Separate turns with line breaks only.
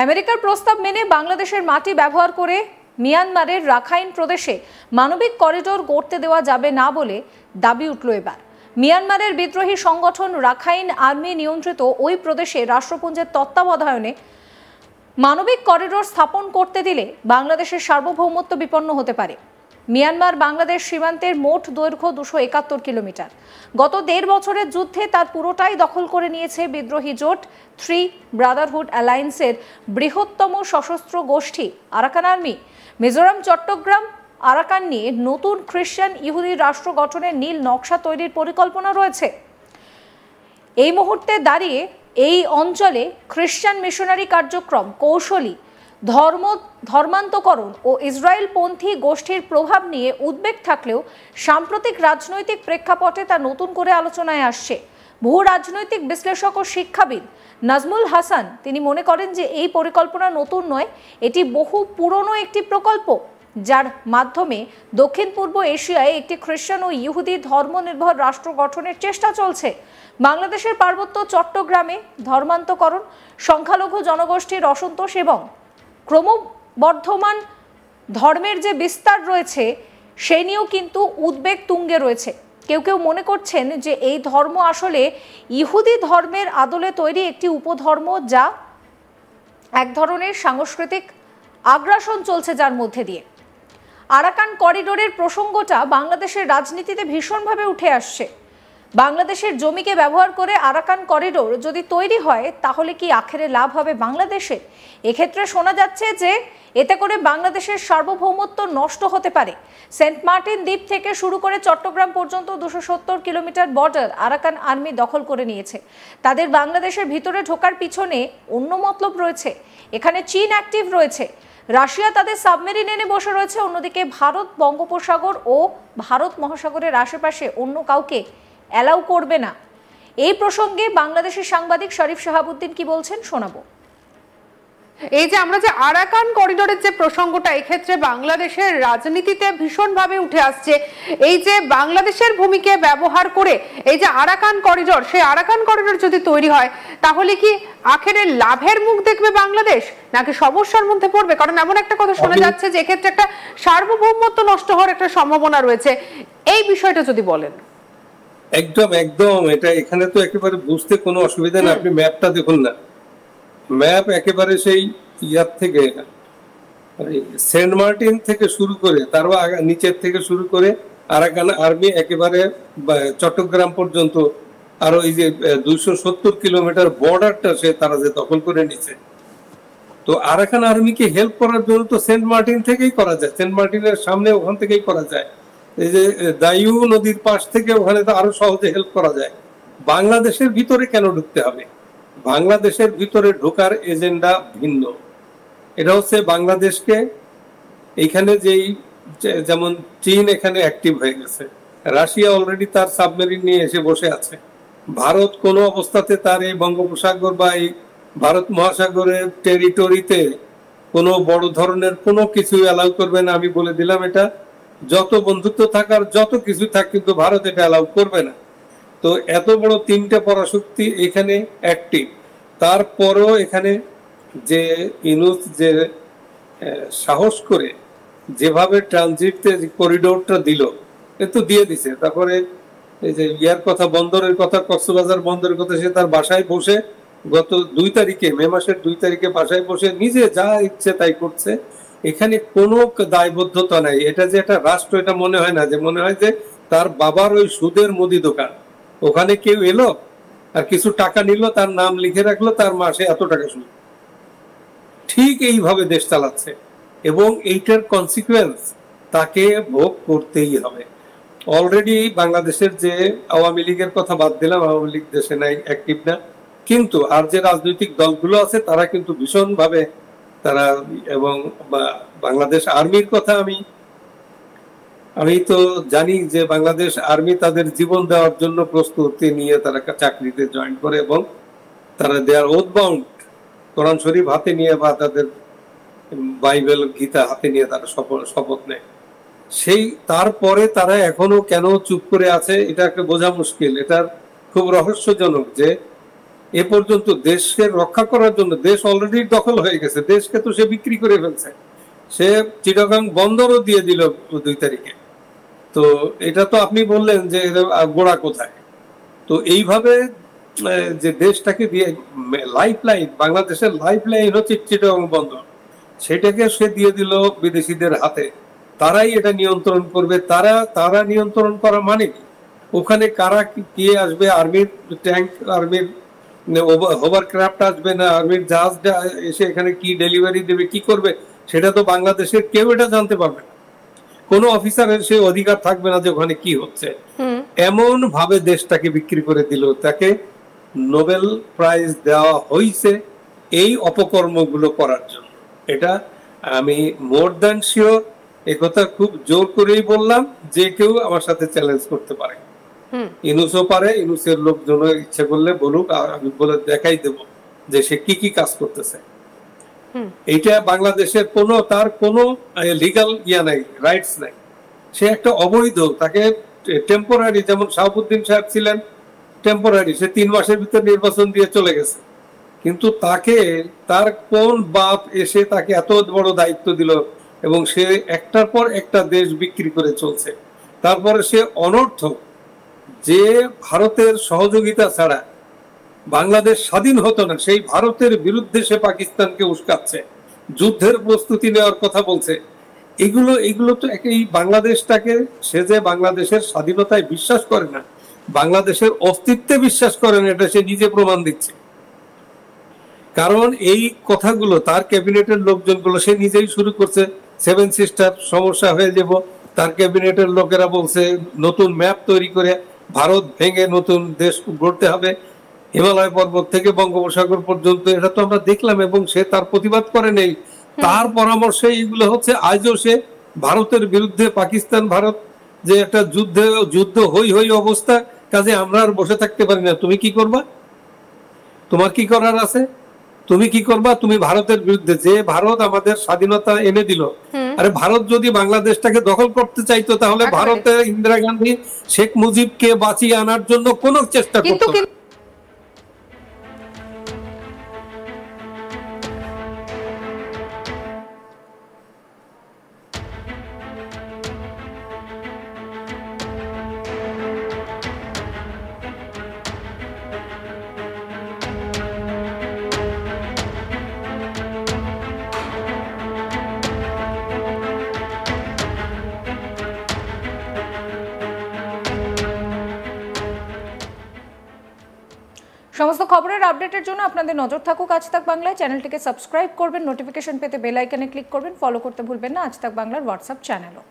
আমেরিকার প্রস্তাব মেনে বাংলাদেশের মাটি ব্যবহার করে মিয়ানমারের রাখাইন প্রদেশে মানবিক করিডোর গড়তে দেওয়া যাবে না বলে দাবি উঠল এবার। মিয়ানমারের বিদ্রোহী সংগঠন রাখাইন আর্মি নিয়ন্ত্রিত ওই প্রদেশে রাষ্ট্রপুঞ্জের তত্ত্বাবধানে মানবিক করিডোর স্থাপন করতে দিলে বাংলাদেশের সার্বভৌমত্ব বিপন্ন হতে পারে। মিয়ানমার বাংলাদেশ সীমান্তের মোট দৈর্ঘ্য 271 কিলোমিটার। গত 1.5 বছরের যুদ্ধে তার পুরোটাই দখল করে নিয়েছে বিদ্রোহী জোট থ্রি ব্রাদারহুড অ্যালায়েন্সের বৃহত্তম সশস্ত্র গোষ্ঠী Arakan Army. Mizoram, Chittagong, Arakan নিয়ে নতুন খ্রিস্টান ইহুদি রাষ্ট্র গঠনের নীল নকশা তৈরির পরিকল্পনা রয়েছে। এই মুহূর্তে দাঁড়িয়ে এই অঞ্চলে খ্রিস্টান মিশনারি কার্যক্রম, কৌশলী ধর্মান্তকরণ ও ইসরায়েলপন্থী গোষ্ঠীর প্রভাব নিয়ে উদ্বেগ থাকলেও সাম্প্রতিক রাজনৈতিক প্রেক্ষাপটে তা নতুন করে আলোচনায় আসছে। বহু রাজনৈতিক বিশ্লেষক ও শিক্ষাবিদ নাজমুল হাসান তিনি মনে করেন যে এই পরিকল্পনা নতুন নয়, এটি বহু পুরনো একটি প্রকল্প, যার মাধ্যমে দক্ষিণ পূর্ব এশিয়ায় একটি খ্রিস্টান ও ইহুদি ধর্মনির্ভর রাষ্ট্র গঠনের চেষ্টা চলছে। বাংলাদেশের পার্বত্য চট্টগ্রামে ধর্মান্তকরণ, সংখ্যালঘু জনগোষ্ঠীর অসন্তোষ এবং ক্রমবর্ধমান ধর্মের যে বিস্তার রয়েছে সে নিয়েও কিন্তু উদ্বেগ তুঙ্গে রয়েছে। কেউ কেউ মনে করছেন যে এই ধর্ম আসলে ইহুদি ধর্মের আদলে তৈরি একটি উপধর্ম, যা এক ধরনের সাংস্কৃতিক আগ্রাসন চলছে যার মধ্যে দিয়ে। আরাকান করিডোরের প্রসঙ্গটা বাংলাদেশের রাজনীতিতে ভীষণভাবে উঠে আসছে। বাংলাদেশের জমিকে ব্যবহার করে আরাকান করিডোর যদি তৈরি হয় তাহলে কি আখেরে লাভ হবে বাংলাদেশের? এক্ষেত্রে শোনা যাচ্ছে যে এতে করে বাংলাদেশের সার্বভৌমত্ব নষ্ট হতে পারে। সেন্ট মার্টিন দ্বীপ থেকে শুরু করে চট্টগ্রাম পর্যন্ত 270 কিলোমিটার বর্ডার আরাকান আর্মি দখল করে নিয়েছে। তাদের বাংলাদেশের ভিতরে ঢোকার পিছনে অন্য মতলব রয়েছে। এখানে চীন অ্যাক্টিভ রয়েছে, রাশিয়া তাদের সাবমেরিন এনে বসে রয়েছে। অন্যদিকে ভারত বঙ্গোপসাগর ও ভারত মহাসাগরের আশেপাশে অন্য কাউকে অ্যালাউ করবে না। এই প্রসঙ্গে বাংলাদেশের সাংবাদিক শরীফ শাহাবুদ্দিন কি বলছেন শোনাবো।
এই যে আমরা যে আরাকান করিডোরের যে প্রসঙ্গটা এক্ষেত্রে বাংলাদেশের রাজনীতিতে ভীষণভাবে উঠে আসছে। এই যে বাংলাদেশের ভূমিকে ব্যবহার করে এই যে আরাকান করিডোর, সেই আরাকান করিডোর যদি তৈরি হয় তাহলে কি আখেরে লাভের মুখ দেখবে বাংলাদেশ নাকি সমস্যার মধ্যে পড়বে? কারণ এমন একটা কথা শোনা যাচ্ছে যে এক্ষেত্রে একটা সার্বভৌমত্ব নষ্ট হওয়ার একটা সম্ভাবনা রয়েছে। এই বিষয়টা যদি বলেন।
একদম একদম, এটা এখানে তো একেবারে বুঝতে কোনো অসুবিধা নেই। আপনি ম্যাপটা দেখুন না, ম্যাপ একেবারে সেই ইয়ার থেকে সেন্ট মার্টিন থেকে শুরু করে তারপর নিচের থেকে শুরু করে আরাকান আর্মি একেবারে চট্টগ্রাম পর্যন্ত আরো এই যে 270 কিলোমিটার বর্ডারটা সে তারা যে দখল করে নিচ্ছে। তো আরাকান আর্মিকে হেল্প করার জন্য তো সেন্ট মার্টিন থেকেই করা যায়, সেন্ট মার্টিনের সামনে ওখান থেকেই করা যায়। এই যে দায়ু নদীর পাশ থেকে ওখানে তো আরো সহজে হেল্প করা যায়। বাংলাদেশের ভিতরে কেন ঢুকতে হবে? বাংলাদেশের ভিতরে ঢোকার এজেন্ডা ভিন্ন। এটা হচ্ছে বাংলাদেশকে এইখানে যেমন চীন এখানে অ্যাক্টিভ হয়ে গেছে, রাশিয়া অলরেডি তার সাবমেরিন নিয়ে এসে বসে আছে, ভারত কোনো অবস্থাতে তার এই বঙ্গোপসাগর বা এই ভারত মহাসাগরের টেরিটরিতে কোনো বড় ধরনের কোনো কিছু অ্যালাউ করবে না। আমি বলে দিলাম, এটা যত বন্ধুত্ব থাকার যত কিছু থাক, কিন্তু ভারত এটা অ্যালাউ করবে না। তো এত বড় তিনটে পরাশক্তি এখানে অ্যাক্টিভ, তারপরও এখানে যে ইনুস যে সাহস করে যেভাবে ট্রানজিটে করিডোরটা দিল, এ তো দিয়ে দিছে। তারপরে এই যে ইয়ার কথা, বন্দরের কথা, কক্সবাজার বন্দরের কথা, সে তার বাসায় বসে গত 2 তারিখে, মে মাসের 2 তারিখে বাসায় বসে নিজে যা ইচ্ছে তাই করছে। এখানে কোনো দায়বদ্ধতা নাই। এটা যে একটা রাষ্ট্র, এটা মনে হয় না। যে মনে হয় যে তার বাবার ওই সুদের মুদি দোকান, ওখানে কেউ এলো আর কিছু টাকা নিল, তার নাম লিখে রাখলো, তার মাসে এত টাকা সুদ। ঠিক এইভাবে দেশ চালাচ্ছে এবং এইটার কনসিকুয়েন্স তাকে ভোগ করতেই হবে। অলরেডি বাংলাদেশের যে আওয়ামী লীগের কথা বাদ দিলাম, আওয়ামী লীগ দেশে নাই, অ্যাক্টিভ না, কিন্তু আর যে রাজনৈতিক দলগুলো আছে তারা কিন্তু ভীষণভাবে তারা, এবং বাংলাদেশ আর্মির কথা আমি তো জানি যে বাংলাদেশ আর্মি তাদের জীবন দেওয়ার জন্য প্রস্তুতি নিয়ে তারা চাকরিতে জয়েন করে এবং তারা দেয়ার ওথ বাউন্ড, কোরআন শরীফ হাতে নিয়ে বা তাদের বাইবেল গীতা হাতে নিয়ে তারা শপথ নেয়। সেই তারপরে তারা এখনো কেন চুপ করে আছে এটাকে বোঝা মুশকিল। এটার খুব রহস্যজনক যে এ পর্যন্ত দেশকে রক্ষা করার জন্য, দেশ অলরেডি দখল হয়ে গেছে, দেশকে তো সে বিক্রি করে ফেলছে, সে চিটাগাং বন্দরও দিয়ে দিল 2 তারিখে। তো এটা তো আপনি বললেন যে গোড়া কোথায়। তো এইভাবে যে দেশটাকে দিয়ে লাইফ লাইন, বাংলাদেশের লাইফ লাইন হচ্ছে চিটাগাং বন্দর, সেটাকে সে দিয়ে দিল বিদেশিদের হাতে। তারাই এটা নিয়ন্ত্রণ করবে। তারা নিয়ন্ত্রণ করা মানে কি? ওখানে কারা কে আসবে, আর্মির ট্যাঙ্ক, আর্মির হোভারক্রাফট আসবে না আর্মির জাহাজ এসে এখানে কি ডেলিভারি দেবে, কি করবে, সেটা তো বাংলাদেশের কেউ এটা জানতে পারবে না। কোনো অফিসারের সে অধিকার থাকবে না যে ওখানে কি হচ্ছে। এমন ভাবে দেশটাকে বিক্রি করে দিল, তাকে নোবেল প্রাইজ দেওয়া হয়েছে এই অপকর্মগুলো করার জন্য। এটা আমি মোর দ্যান শিওর, একথা খুব জোর করেই বললাম, যে কেউ আমার সাথে চ্যালেঞ্জ করতে পারে। ইনুসও পারে, ইনুসের লোকজন ইচ্ছে করলে বলুক, আর আমি বলে দেখাই দেব যে সে কি কি কাজ করতেছে। এইটা বাংলাদেশের তার কোনো লিগাল নাই, রাইটস নাই। সে একটা অবৈধ, তাকে টেম্পোরারি, যেমন শাহাবুদ্দিন সাহেব ছিলেন টেম্পোরারি, সে 3 মাসের ভিতর নির্বাচন দিয়ে চলে গেছে। কিন্তু তার কোন বাপ এসে তাকে এত বড় দায়িত্ব দিল, এবং সে একটার পর একটা দেশ বিক্রি করে চলছে। তারপরে সে অনর্থক, যে ভারতের সহযোগিতা ছাড়া বাংলাদেশ স্বাধীন হতো না, সেই ভারতের বিরুদ্ধে সে পাকিস্তানকে উস্কাচ্ছে, যুদ্ধের প্রস্তুতি নেওয়ার কথা বলছে। এগুলো তো এই বাংলাদেশটাকে, সে যে বাংলাদেশের স্বাধীনতায় বিশ্বাস করে না, বাংলাদেশের অস্তিত্বে বিশ্বাস করে না, এটা সে নিজে প্রমাণ দিচ্ছে। কারণ এই কথাগুলো তার ক্যাবিনেটের লোকজনগুলো সে নিজেই শুরু করছে। 7 সিস্টার সমস্যা হয়ে যাব, তার ক্যাবিনেটের লোকেরা বলছে নতুন ম্যাপ তৈরি করে ভারত ভেঙে নতুন দেশ গড়তে হবে, হিমালয় পর্বত থেকে বঙ্গোপসাগর পর্যন্ত। এটা তো আমরা দেখলাম, এবং সে তার প্রতিবাদ করে নেই, তার পরামর্শে এইগুলো হচ্ছে। আজও সে ভারতের বিরুদ্ধে, পাকিস্তান ভারত যে একটা যুদ্ধ হই অবস্থা, কাজে আমরা আর বসে থাকতে পারি না। তুমি কি করবা? তোমার কি করার আছে? তুমি কি করবা? তুমি ভারতের বিরুদ্ধে, যে ভারত আমাদের স্বাধীনতা এনে দিল। আরে ভারত যদি বাংলাদেশটাকে দখল করতে চাইতো, তাহলে ভারতে ইন্দিরা গান্ধী শেখ মুজিবকে বাঁচিয়ে আনার জন্য কোনো চেষ্টা করতো না।
সমস্ত খবরের আপডেটের জন্য আপনাদের নজর থাকুক আজ তাক বাংলায়। চ্যানেলটিকে সাবস্ক্রাইব করবেন, নোটিফিকেশন পেতে বেল আইকনে ক্লিক করবেন, ফলো করতে ভুলবেন না আজ তাক বাংলার হোয়াটসঅ্যাপ চ্যানেলও।